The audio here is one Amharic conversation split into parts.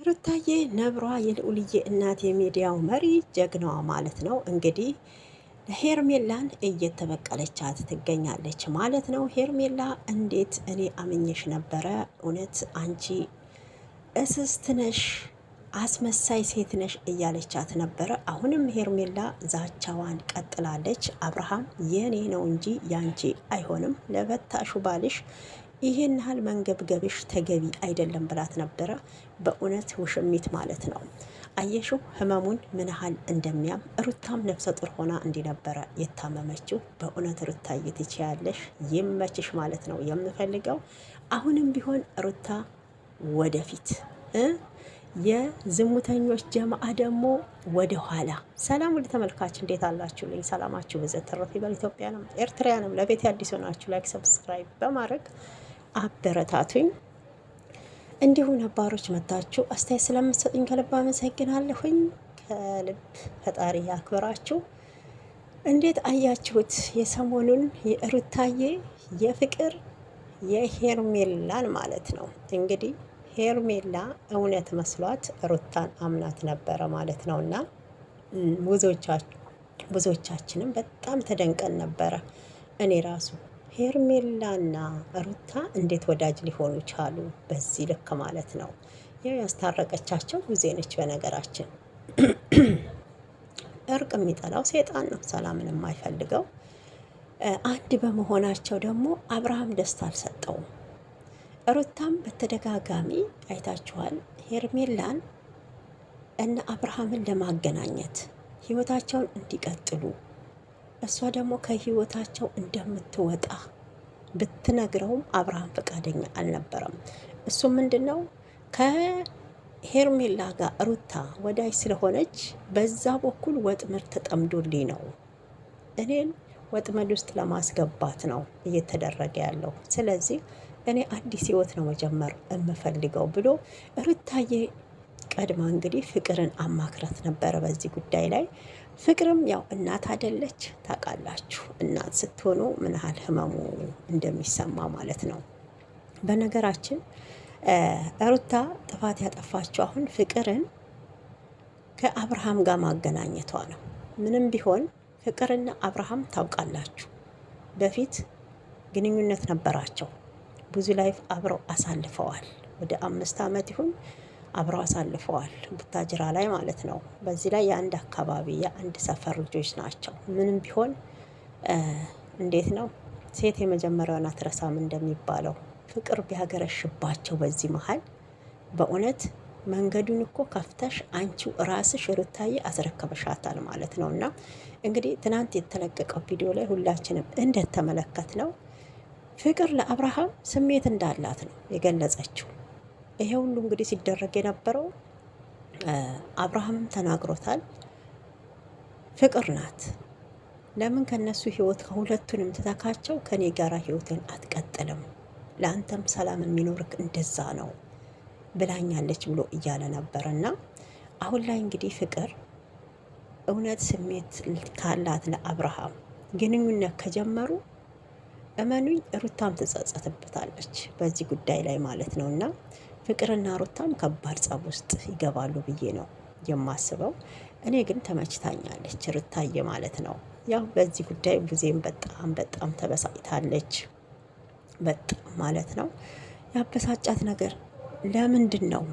ሩታዬ ነብሯ የልዑልዬ እናት የሚዲያው መሪ ጀግናዋ ማለት ነው። እንግዲህ ሄርሜላን እየተበቀለቻት ትገኛለች ማለት ነው። ሄርሜላ እንዴት እኔ አምኜሽ ነበረ፣ እውነት አንቺ እስስት ነሽ፣ አስመሳይ ሴት ነሽ እያለቻት ነበረ። አሁንም ሄርሜላ ዛቻዋን ቀጥላለች። አብርሃም የኔ ነው እንጂ ያንቺ አይሆንም፣ ለበታሹ ባልሽ ይህን ያህል መንገብገብሽ ተገቢ አይደለም ብላት ነበረ። በእውነት ውሽሚት ማለት ነው። አየሽው ህመሙን ምን ያህል እንደሚያም። ሩታም ነፍሰ ጡር ሆና እንዲነበረ የታመመችው። በእውነት ሩታዬ ትችያለሽ፣ ይመችሽ ማለት ነው የምፈልገው። አሁንም ቢሆን ሩታ ወደፊት የዝሙተኞች ጀማአ ደግሞ ወደ ኋላ። ሰላም ወደ ተመልካች እንዴት አላችሁልኝ? ሰላማችሁ በዘት ተረፍ ይበል። ኢትዮጵያንም ኤርትራያንም ለቤት አዲስ ሆናችሁ ላይክ ሰብስክራይብ በማድረግ አበረታቱኝ። እንዲሁም ነባሮች መታችሁ አስተያየት ስለምትሰጡኝ ከልብ አመሰግናለሁኝ። ከልብ ፈጣሪ ያክብራችሁ። እንዴት አያችሁት የሰሞኑን የሩታዬ የፍቅር የሄርሜላን ማለት ነው? እንግዲህ ሄርሜላ እውነት መስሏት ሩታን አምናት ነበረ ማለት ነው። እና ብዙዎቻችንም በጣም ተደንቀን ነበረ። እኔ ራሱ ሄርሜላና ሩታ እንዴት ወዳጅ ሊሆኑ ቻሉ? በዚህ ልክ ማለት ነው። ያው ያስታረቀቻቸው ጊዜ ነች። በነገራችን እርቅ የሚጠላው ሴጣን ነው፣ ሰላምን የማይፈልገው። አንድ በመሆናቸው ደግሞ አብርሃም ደስታ አልሰጠውም። ሩታም በተደጋጋሚ አይታችኋል፣ ሄርሜላን እና አብርሃምን ለማገናኘት ህይወታቸውን እንዲቀጥሉ እሷ ደግሞ ከህይወታቸው እንደምትወጣ ብትነግረውም አብርሃም ፈቃደኛ አልነበረም። እሱ ምንድን ነው ከሄርሜላ ጋር ሩታ ወዳጅ ስለሆነች በዛ በኩል ወጥመድ ተጠምዶልኝ ነው፣ እኔን ወጥመድ ውስጥ ለማስገባት ነው እየተደረገ ያለው። ስለዚህ እኔ አዲስ ህይወት ነው መጀመር የምፈልገው ብሎ ሩታዬ ቀድማ እንግዲህ ፍቅርን አማክረት ነበረ በዚህ ጉዳይ ላይ። ፍቅርም ያው እናት አይደለች፣ ታውቃላችሁ እናት ስትሆኑ ምን ያህል ህመሙ እንደሚሰማ ማለት ነው። በነገራችን ሩታ ጥፋት ያጠፋችው አሁን ፍቅርን ከአብርሃም ጋር ማገናኘቷ ነው። ምንም ቢሆን ፍቅርና አብርሃም ታውቃላችሁ በፊት ግንኙነት ነበራቸው። ብዙ ላይፍ አብረው አሳልፈዋል። ወደ 5 ዓመት ይሁን አብረው አሳልፈዋል፣ ቡታጅራ ላይ ማለት ነው። በዚህ ላይ የአንድ አካባቢ የአንድ ሰፈር ልጆች ናቸው። ምንም ቢሆን እንዴት ነው ሴት የመጀመሪያውን አትረሳም እንደሚባለው፣ ፍቅር ቢያገረሽባቸው በዚህ መሀል በእውነት መንገዱን እኮ ከፍተሽ አንቺው ራስሽ ሩታዬ አስረከበሻታል ማለት ነው። እና እንግዲህ ትናንት የተለቀቀው ቪዲዮ ላይ ሁላችንም እንደተመለከት ነው ፍቅር ለአብርሃም ስሜት እንዳላት ነው የገለጸችው። ይሄ ሁሉ እንግዲህ ሲደረግ የነበረው አብርሃምም ተናግሮታል፣ ፍቅር ናት። ለምን ከነሱ ህይወት ከሁለቱንም ትተካቸው ከኔ ጋራ ህይወትን አትቀጥልም? ለአንተም ሰላም የሚኖርክ እንደዛ ነው ብላኛለች ብሎ እያለ ነበር። እና አሁን ላይ እንግዲህ ፍቅር እውነት ስሜት ካላት ለአብርሃም ግንኙነት ከጀመሩ እመኑኝ ሩታም ትጸጸትበታለች በዚህ ጉዳይ ላይ ማለት ነው። እና ፍቅርና ሩታም ከባድ ጸብ ውስጥ ይገባሉ ብዬ ነው የማስበው። እኔ ግን ተመችታኛለች ሩታዬ ማለት ነው። ያው በዚህ ጉዳይ ቡዜም በጣም ተበሳጭታለች፣ በጣም ማለት ነው። ያበሳጫት ነገር ለምንድን ነው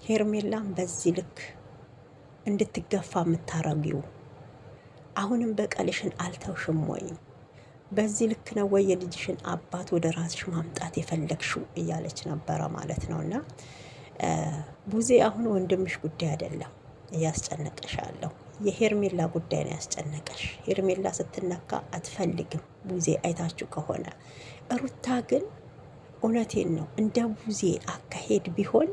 ሄርሜላም በዚህ ልክ እንድትገፋ የምታረጊው? አሁንም በቀልሽን አልተውሽም ወይ? በዚህ ልክ ነው ወይ የልጅሽን አባት ወደ ራስሽ ማምጣት የፈለግሽው? እያለች ነበረ ማለት ነው። እና ቡዜ አሁን ወንድምሽ ጉዳይ አይደለም እያስጨነቀሽ ያለው፣ የሄርሜላ ጉዳይ ነው ያስጨነቀሽ። ሄርሜላ ስትነካ አትፈልግም ቡዜ፣ አይታችሁ ከሆነ። ሩታ ግን እውነቴን ነው እንደ ቡዜ አካሄድ ቢሆን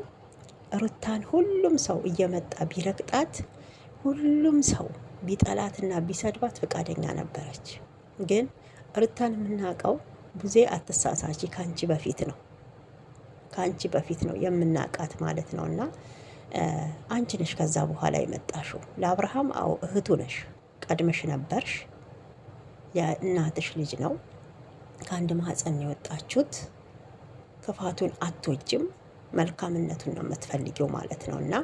ሩታን ሁሉም ሰው እየመጣ ቢረግጣት፣ ሁሉም ሰው ቢጠላትና ቢሰድባት ፈቃደኛ ነበረች። ግን ሩታን የምናውቀው ቡዜ አትሳሳቺ፣ ከአንቺ በፊት ነው የምናውቃት ማለት ነው። እና አንቺ ነሽ ከዛ በኋላ የመጣሽው ለአብርሃም። አዎ እህቱ ነሽ፣ ቀድመሽ ነበርሽ። የእናትሽ ልጅ ነው፣ ከአንድ ማህፀን የወጣችሁት። ክፋቱን አትወጅም። መልካምነቱን ነው የምትፈልጊው ማለት ነው። እና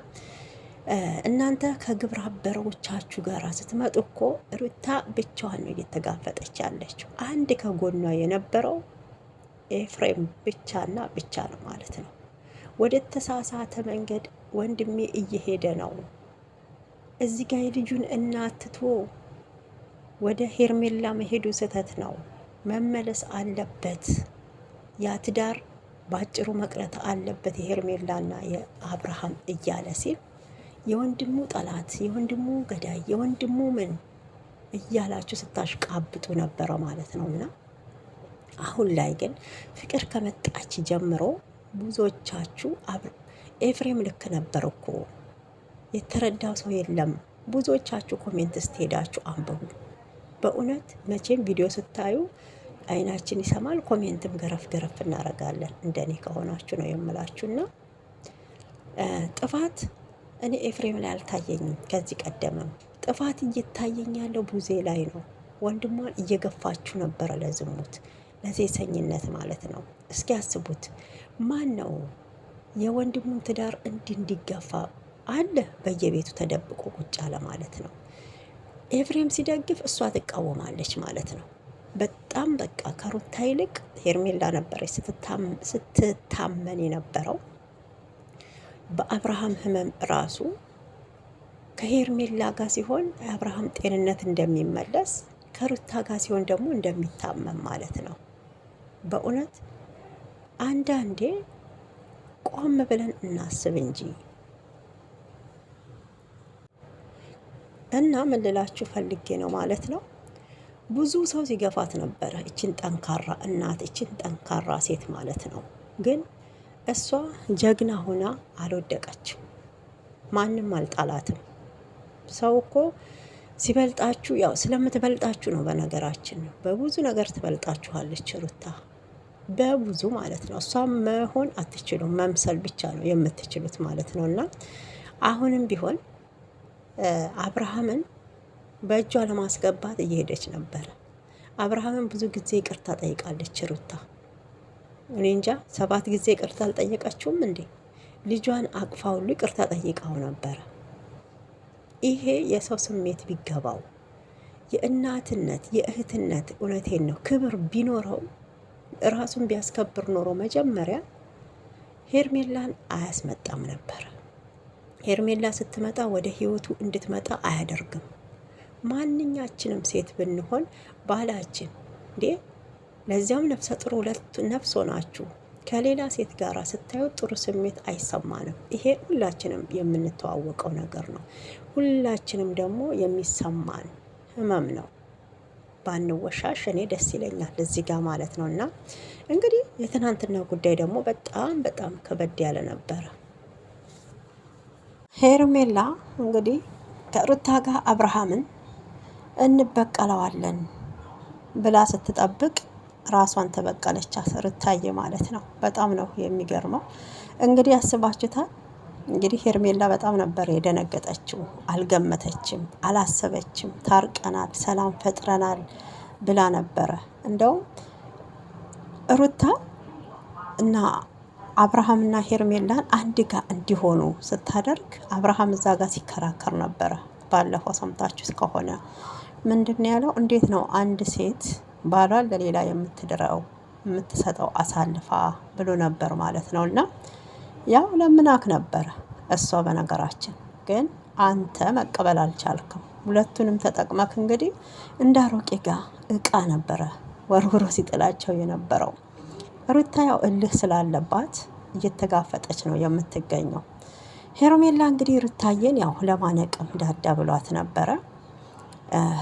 እናንተ ከግብረ አበሮቻችሁ ጋር ስትመጡ እኮ ሩታ ብቻዋን ነው እየተጋፈጠች ያለችው። አንድ ከጎኗ የነበረው ኤፍሬም ብቻና ብቻ ነው ማለት ነው። ወደ ተሳሳተ መንገድ ወንድሜ እየሄደ ነው። እዚህ ጋር የልጁን እናት ትቶ ወደ ሄርሜላ መሄዱ ስህተት ነው፣ መመለስ አለበት። ያ ትዳር ባጭሩ መቅረት አለበት የሄርሜላና የአብርሃም እያለ ሲል የወንድሙ ጠላት፣ የወንድሙ ገዳይ፣ የወንድሙ ምን እያላችሁ ስታሽቃብጡ ነበረ ማለት ነው። እና አሁን ላይ ግን ፍቅር ከመጣች ጀምሮ ብዙዎቻችሁ ኤፍሬም ልክ ነበር እኮ የተረዳው ሰው የለም። ብዙዎቻችሁ ኮሜንት ስትሄዳችሁ አንብቡ። በእውነት መቼም ቪዲዮ ስታዩ አይናችን ይሰማል፣ ኮሜንትም ገረፍ ገረፍ እናደርጋለን። እንደኔ ከሆናችሁ ነው የምላችሁና ጥፋት እኔ ኤፍሬም ላይ አልታየኝም። ከዚህ ቀደምም ጥፋት እየታየኝ ያለው ቡዜ ላይ ነው። ወንድሟን እየገፋችሁ ነበረ ለዝሙት ለሴሰኝነት ማለት ነው። እስኪ ያስቡት። ማን ነው የወንድሙን ትዳር እንዲገፋ አለ በየቤቱ ተደብቆ ቁጭ አለ ማለት ነው። ኤፍሬም ሲደግፍ እሷ ትቃወማለች ማለት ነው። በጣም በቃ ከሩታ ይልቅ ሄርሜላ ነበረች ስትታመን የነበረው። በአብርሃም ህመም ራሱ ከሄርሜላ ጋር ሲሆን የአብርሃም ጤንነት እንደሚመለስ፣ ከሩታ ጋር ሲሆን ደግሞ እንደሚታመም ማለት ነው። በእውነት አንዳንዴ ቆም ብለን እናስብ እንጂ። እና ምን ልላችሁ ፈልጌ ነው ማለት ነው፣ ብዙ ሰው ሲገፋት ነበረ እችን ጠንካራ እናት፣ እችን ጠንካራ ሴት ማለት ነው። ግን እሷ ጀግና ሆና አልወደቀችም። ማንም አልጣላትም። ሰው እኮ ሲበልጣችሁ ያው ስለምትበልጣችሁ ነው። በነገራችን በብዙ ነገር ትበልጣችኋለች ሩታ፣ በብዙ ማለት ነው። እሷ መሆን አትችሉም፣ መምሰል ብቻ ነው የምትችሉት ማለት ነው። እና አሁንም ቢሆን አብርሃምን በእጇ ለማስገባት እየሄደች ነበረ። አብርሃምን ብዙ ጊዜ ይቅርታ ጠይቃለች ሩታ። እኔ እንጃ 7 ጊዜ ይቅርታ አልጠየቀችውም እንዴ? ልጇን አቅፋ ሁሉ ይቅርታ ጠይቃው ነበረ። ይሄ የሰው ስሜት ቢገባው የእናትነት የእህትነት፣ እውነቴን ነው ክብር ቢኖረው ራሱን ቢያስከብር ኖሮ መጀመሪያ ሄርሜላን አያስመጣም ነበር። ሄርሜላ ስትመጣ ወደ ህይወቱ እንድትመጣ አያደርግም። ማንኛችንም ሴት ብንሆን ባላችን እንዴ፣ ለዚያም ነፍሰ ጥሩ ነፍስ ሆናችሁ ከሌላ ሴት ጋር ስታዩ ጥሩ ስሜት አይሰማንም። ይሄ ሁላችንም የምንተዋወቀው ነገር ነው። ሁላችንም ደግሞ የሚሰማን ህመም ነው። ባንወሻሽ እኔ ደስ ይለኛል እዚህ ጋር ማለት ነው። እና እንግዲህ የትናንትና ጉዳይ ደግሞ በጣም በጣም ከበድ ያለ ነበረ። ሄርሜላ እንግዲህ ከሩታ ጋር አብርሃምን እንበቀለዋለን ብላ ስትጠብቅ ራሷን ተበቀለቻት ሩታዬ ማለት ነው። በጣም ነው የሚገርመው። እንግዲህ ያስባችሁታል። እንግዲህ ሄርሜላ በጣም ነበር የደነገጠችው። አልገመተችም፣ አላሰበችም። ታርቀናል፣ ሰላም ፈጥረናል ብላ ነበረ። እንደውም ሩታ እና አብርሃምና ሄርሜላን አንድ ጋር እንዲሆኑ ስታደርግ አብርሃም እዛ ጋር ሲከራከር ነበረ። ባለፈው ሰምታችሁ ከሆነ ምንድን ነው ያለው? እንዴት ነው አንድ ሴት ባሏን ለሌላ የምትድረው የምትሰጠው አሳልፋ ብሎ ነበር ማለት ነው። እና ያው ለምናክ ነበረ እሷ። በነገራችን ግን አንተ መቀበል አልቻልክም። ሁለቱንም ተጠቅመክ እንግዲህ እንዳሮቄ ጋር እቃ ነበረ ወርውሮ ሲጥላቸው የነበረው። ሩታ ያው እልህ ስላለባት እየተጋፈጠች ነው የምትገኘው። ሄርሜላ እንግዲህ ሩታዬን ያው ለማነቅም ዳዳ ብሏት ነበረ።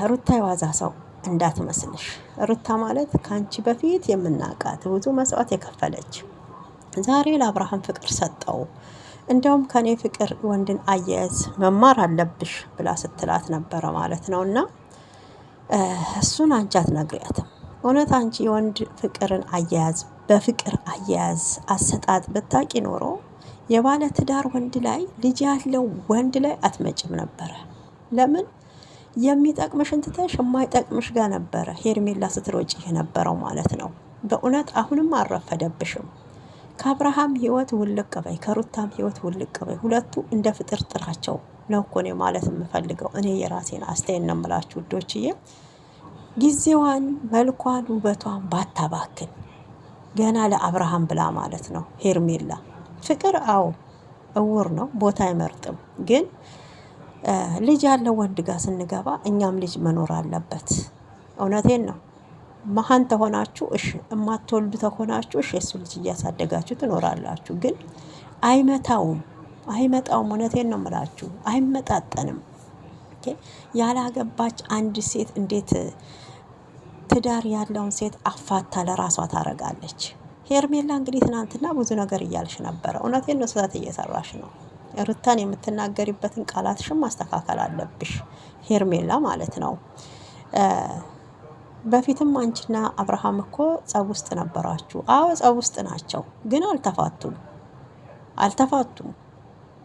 ሩታ የዋዛ ሰው እንዳትመስልሽ። ሩታ ማለት ከአንቺ በፊት የምናውቃት ብዙ መስዋዕት የከፈለች ዛሬ ለአብርሃም ፍቅር ሰጠው፣ እንደውም ከኔ ፍቅር ወንድን አያያዝ መማር አለብሽ ብላ ስትላት ነበረ ማለት ነው። እና እሱን አንቺ አትነግሪያትም። እውነት አንቺ የወንድ ፍቅርን አያያዝ በፍቅር አያያዝ አሰጣጥ ብታቂ ኖሮ የባለ ትዳር ወንድ ላይ ልጅ ያለው ወንድ ላይ አትመጭም ነበረ። ለምን? የሚጠቅምሽን ትተሽ የማይጠቅምሽ ጋር ነበረ ሄርሜላ ስትሮጪ የነበረው ማለት ነው። በእውነት አሁንም አልረፈደብሽም። ከአብርሃም ህይወት ውልቅ በይ፣ ከሩታም ህይወት ውልቅ በይ። ሁለቱ እንደ ፍጥር ጥላቸው ነው እኮ እኔ ማለት የምፈልገው። እኔ የራሴን አስተያየት ነው የምላችሁ ውዶችዬ። ጊዜዋን፣ መልኳን፣ ውበቷን ባታባክን ገና ለአብርሃም ብላ ማለት ነው ሄርሜላ። ፍቅር አዎ እውር ነው፣ ቦታ አይመርጥም። ግን ልጅ ያለው ወንድ ጋር ስንገባ እኛም ልጅ መኖር አለበት። እውነቴን ነው። መሀን ተሆናችሁ እሺ፣ እማትወልዱ ተሆናችሁ እሺ፣ የሱ ልጅ እያሳደጋችሁ ትኖራላችሁ። ግን አይመታውም፣ አይመጣውም። እውነቴን ነው የምላችሁ፣ አይመጣጠንም። ያላገባች አንድ ሴት እንዴት ትዳር ያለውን ሴት አፋታ ለራሷ ታረጋለች? ሄርሜላ እንግዲህ ትናንትና ብዙ ነገር እያልሽ ነበረ። እውነቴን ነው፣ ስህተት እየሰራሽ ነው። ሩታን የምትናገሪበትን ቃላትሽም ማስተካከል አለብሽ ሄርሜላ ማለት ነው። በፊትም አንቺና አብርሃም እኮ ጸብ ውስጥ ነበራችሁ። አዎ ጸብ ውስጥ ናቸው፣ ግን አልተፋቱም።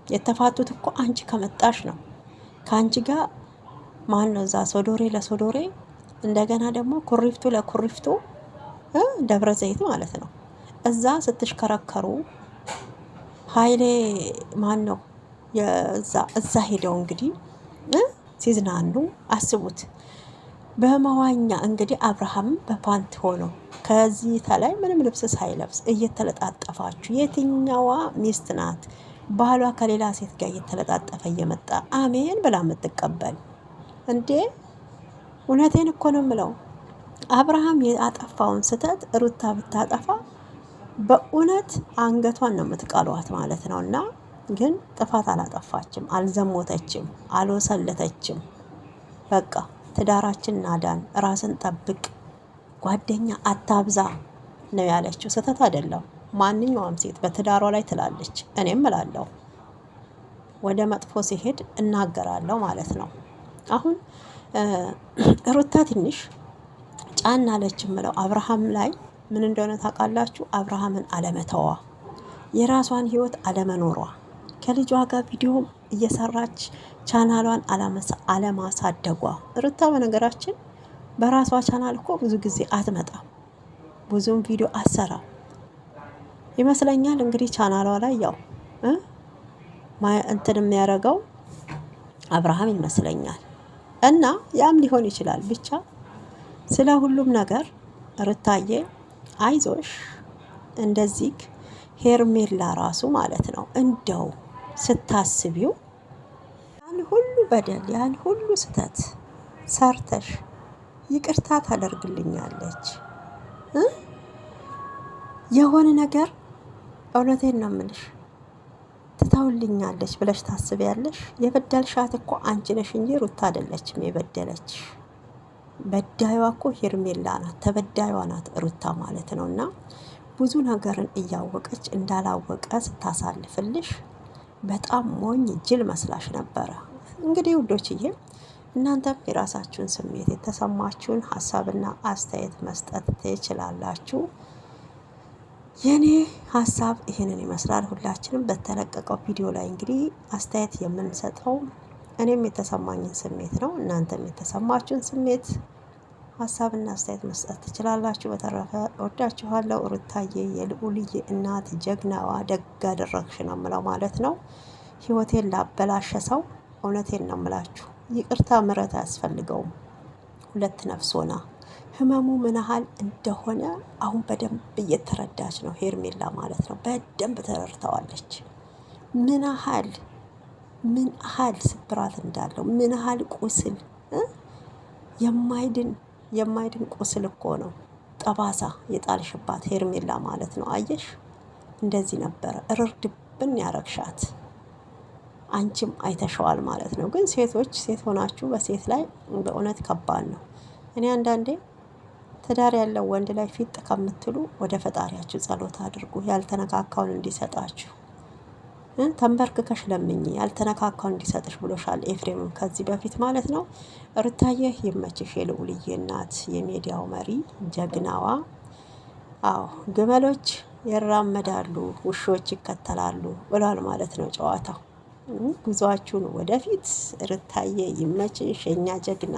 የተፋቱት እኮ አንቺ ከመጣሽ ነው። ከአንቺ ጋር ማን ነው እዛ ሶዶሬ ለሶዶሬ እንደገና ደግሞ ኩሪፍቱ ለኩሪፍቱ ደብረ ዘይት ማለት ነው። እዛ ስትሽከረከሩ ኃይሌ ማን ነው እዛ ሄደው እንግዲህ ሲዝናኑ አስቡት። በመዋኛ እንግዲህ አብርሃም በፓንት ሆኖ ከዚህ ተላይ ምንም ልብስ ሳይለብስ እየተለጣጠፋችሁ፣ የትኛዋ ሚስት ናት ባሏ ከሌላ ሴት ጋር እየተለጣጠፈ እየመጣ አሜን ብላ የምትቀበል እንዴ? እውነቴን እኮ ነው የምለው። አብርሃም ያጠፋውን ስህተት ሩታ ብታጠፋ በእውነት አንገቷን ነው የምትቀሏት ማለት ነው። እና ግን ጥፋት አላጠፋችም፣ አልዘሞተችም፣ አልወሰለተችም። በቃ ትዳራችን ናዳን፣ ራስን ጠብቅ፣ ጓደኛ አታብዛ ነው ያለችው። ስህተት አይደለም። ማንኛውም ሴት በትዳሯ ላይ ትላለች፣ እኔም እላለሁ። ወደ መጥፎ ሲሄድ እናገራለሁ ማለት ነው። አሁን ሩታ ትንሽ ጫና አለች የምለው አብርሃም ላይ ምን እንደሆነ ታውቃላችሁ? አብርሃምን አለመተዋ፣ የራሷን ህይወት አለመኖሯ፣ ከልጇ ጋር ቪዲዮ እየሰራች ቻናሏን አለማሳደጓ። ሩታ በነገራችን በራሷ ቻናል እኮ ብዙ ጊዜ አትመጣም፣ ብዙም ቪዲዮ አትሰራም ይመስለኛል። እንግዲህ ቻናሏ ላይ ያው እንትን የሚያደርገው አብርሃም ይመስለኛል። እና ያም ሊሆን ይችላል። ብቻ ስለ ሁሉም ነገር ሩታዬ አይዞሽ። እንደዚህ ሄርሜላ ራሱ ማለት ነው እንደው ስታስቢው ያን ሁሉ በደል ያን ሁሉ ስህተት ሰርተሽ ይቅርታ ታደርግልኛለች የሆነ ነገር እውነቴን ነው የምልሽ ትታውልኛለች ብለሽ ታስቢያለሽ? የበደልሻት እኮ አንቺ ነሽ እንጂ ሩታ አይደለችም የበደለች። በዳይዋ እኮ ሄርሜላ ናት፣ ተበዳይዋ ናት ሩታ ማለት ነው። እና ብዙ ነገርን እያወቀች እንዳላወቀ ስታሳልፍልሽ በጣም ሞኝ ጅል መስላሽ ነበረ። እንግዲህ ውዶችዬ እናንተም የራሳችሁን ስሜት የተሰማችሁን ሀሳብና አስተያየት መስጠት ትችላላችሁ። የኔ ሀሳብ ይህንን ይመስላል። ሁላችንም በተለቀቀው ቪዲዮ ላይ እንግዲህ አስተያየት የምንሰጠው እኔም የተሰማኝን ስሜት ነው። እናንተም የተሰማችሁን ስሜት ሀሳብና አስተያየት መስጠት ትችላላችሁ። በተረፈ ወዳችኋለሁ። ሩታዬ የልዑልዬ እናት ጀግናዋ፣ ደግ አደረግሽ ነው የምለው ማለት ነው። ህይወቴን ላበላሸ ሰው እውነቴን ነው የምላችሁ ይቅርታ ምሕረት አያስፈልገውም። ሁለት ነፍስ ሆና ህመሙ ምን ያህል እንደሆነ አሁን በደንብ እየተረዳች ነው ሄርሜላ ማለት ነው። በደንብ ተረድተዋለች። ምን ያህል ስብራት እንዳለው፣ ምን ያህል ቁስል፣ የማይድን ቁስል እኮ ነው ጠባሳ የጣልሽባት ሄርሜላ ማለት ነው። አየሽ፣ እንደዚህ ነበረ እርርድብን ያረግሻት። አንቺም አይተሸዋል ማለት ነው። ግን ሴት ሆናችሁ በሴት ላይ በእውነት ከባድ ነው። እኔ አንዳንዴ ትዳር ያለው ወንድ ላይ ፊት ከምትሉ ወደ ፈጣሪያችሁ ጸሎት አድርጉ። ያልተነካካውን እንዲሰጣችሁ ተንበርክከሽ ለምኝ፣ ያልተነካካውን እንዲሰጥሽ ብሎሻል ኤፍሬምም ከዚህ በፊት ማለት ነው። ሩታዬ ይመችሽ፣ የልዑልዬ እናት፣ የሚዲያው መሪ፣ ጀግናዋ። አዎ ግመሎች ይራመዳሉ ውሾች ይከተላሉ ብሏል ማለት ነው ጨዋታው። ጉዟችሁን ወደፊት ሩታዬ ይመችሽ፣ የኛ ጀግና።